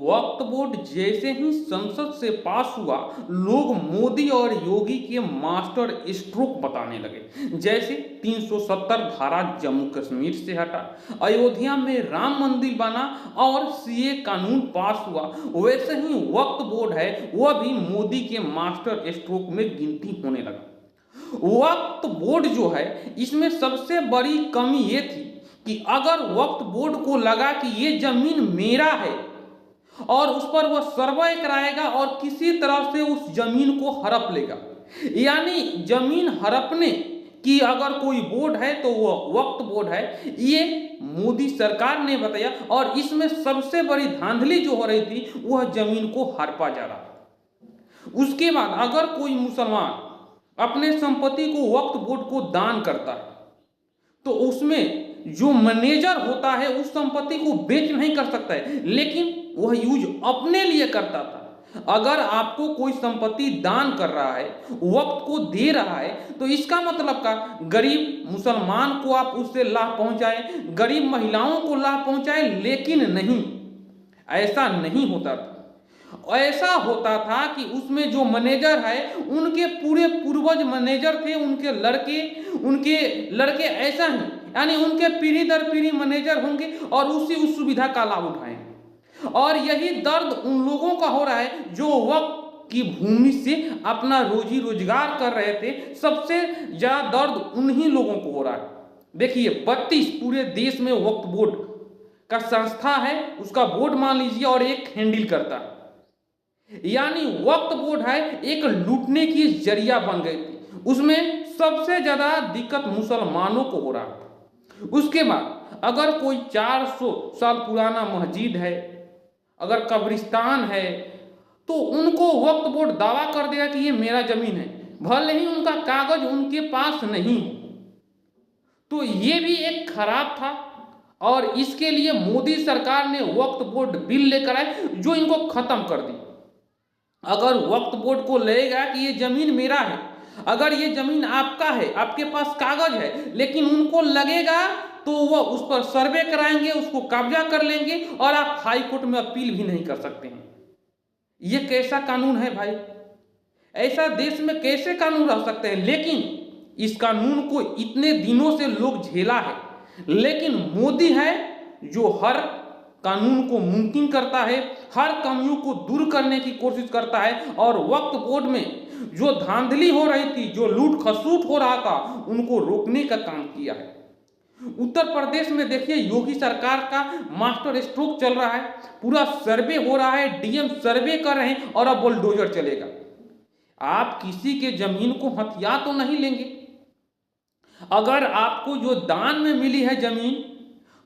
वक्फ board जैसे ही संसद से पास हुआ, लोग मोदी और योगी के मास्टर स्ट्रोक बताने लगे। जैसे 370 धारा जम्मू कश्मीर से हटा, अयोध्या में राम मंदिर बना और सीए कानून पास हुआ, वैसे ही वक्फ बोर्ड है वह भी मोदी के मास्टर स्ट्रोक में गिनती होने लगा। वक्फ बोर्ड जो है, इसमें सबसे बड़ी कमी ये थी कि अगर वक्फ बोर्ड को लगा कि ये जमीन मेरा है और उस पर वह सर्वे कराएगा और किसी तरह से उस जमीन को हड़प लेगा, यानी जमीन हड़पने की अगर कोई बोर्ड है तो वह वक्फ बोर्ड है, ये मोदी सरकार ने बताया। और इसमें सबसे बड़ी धांधली जो हो रही थी वह जमीन को हड़पा जा रहा था। उसके बाद अगर कोई मुसलमान अपने संपत्ति को वक्फ बोर्ड को दान करता है तो उसमें जो मैनेजर होता है उस संपत्ति को बेच नहीं कर सकता है, लेकिन वह यूज अपने लिए करता था। अगर आपको कोई संपत्ति दान कर रहा है, वक्त को दे रहा है, तो इसका मतलब का गरीब मुसलमान को आप उससे लाभ पहुंचाएं, गरीब महिलाओं को लाभ पहुंचाएं, लेकिन नहीं, ऐसा नहीं होता था। ऐसा होता था कि उसमें जो मैनेजर है उनके पूरे पूर्वज मैनेजर थे, उनके लड़के ऐसा ही, यानी उनके पीढ़ी दर पीढ़ी मैनेजर होंगे और उस सुविधा का लाभ उठाएंगे। और यही दर्द उन लोगों का हो रहा है जो वक्फ की भूमि से अपना रोजी रोजगार कर रहे थे। सबसे ज्यादा दर्द उन्हीं लोगों को हो रहा है। देखिए 32 पूरे देश में वक्फ बोर्ड का संस्था है, उसका बोर्ड मान लीजिए, और एक हैंडल करता है, यानी वक्फ बोर्ड है एक लूटने की जरिया बन गई थी। उसमें सबसे ज्यादा दिक्कत मुसलमानों को हो रहा था। उसके बाद अगर कोई 400 साल पुराना मस्जिद है, अगर कब्रिस्तान है, तो उनको वक्फ बोर्ड दावा कर देगा कि ये मेरा जमीन है, भले ही उनका कागज उनके पास नहीं हो। तो ये भी एक खराब था और इसके लिए मोदी सरकार ने वक्फ बोर्ड बिल लेकर आए जो इनको खत्म कर दी। अगर वक्फ बोर्ड को लगेगा कि ये जमीन मेरा है, अगर ये जमीन आपका है, आपके पास कागज है, लेकिन उनको लगेगा तो वह उस पर सर्वे कराएंगे, उसको कब्जा कर लेंगे और आप हाई कोर्ट में अपील भी नहीं कर सकते हैं। ये कैसा कानून है भाई? ऐसा देश में कैसे कानून रह सकते हैं? लेकिन इस कानून को इतने दिनों से लोग झेला है, लेकिन मोदी है जो हर कानून को मुमकिन करता है, हर कमियों को दूर करने की कोशिश करता है और वक्फ बोर्ड में जो धांधली हो रही थी, जो लूट खसूट हो रहा था, उनको रोकने का काम किया है। उत्तर प्रदेश में देखिए योगी सरकार का मास्टर स्ट्रोक चल रहा है, पूरा सर्वे हो रहा है, डीएम सर्वे कर रहे हैं और अब बुलडोजर चलेगा। आप किसी के जमीन को हथिया तो नहीं लेंगे। अगर आपको जो दान में मिली है जमीन,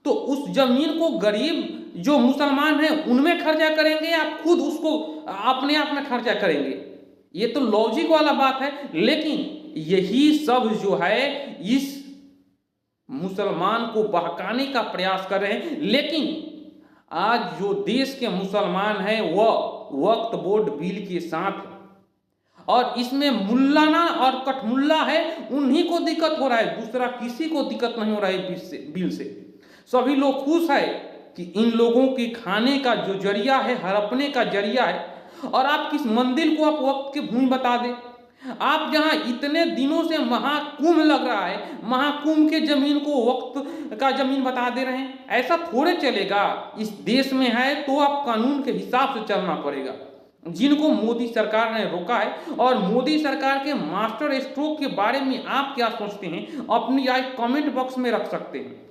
तो उस जमीन को गरीब जो मुसलमान हैं उनमें खर्चा करेंगे या आप खुद उसको अपने आप में खर्चा करेंगे? ये तो लॉजिक वाला बात है। लेकिन यही सब जो है इस मुसलमान को बहकाने का प्रयास कर रहे हैं। लेकिन आज जो देश के मुसलमान हैं वह वक्फ बोर्ड बिल के साथ है और इसमें मुल्लाना और कठमुल्ला है, उन्हीं को दिक्कत हो रहा है, दूसरा किसी को दिक्कत नहीं हो रहा है बिल से। सभी लोग खुश है कि इन लोगों के खाने का जो जरिया है, हड़पने का जरिया है। और आप किस मंदिर को आप वक्फ की भूमि बता दें? आप जहां इतने दिनों से महाकुंभ लग रहा है, महाकुंभ के जमीन को वक्फ का जमीन बता दे रहे हैं। ऐसा थोड़े चलेगा। इस देश में है तो आप कानून के हिसाब से चलना पड़ेगा, जिनको मोदी सरकार ने रोका है। और मोदी सरकार के मास्टर स्ट्रोक के बारे में आप क्या सोचते हैं? अपनी राय कमेंट बॉक्स में रख सकते हैं।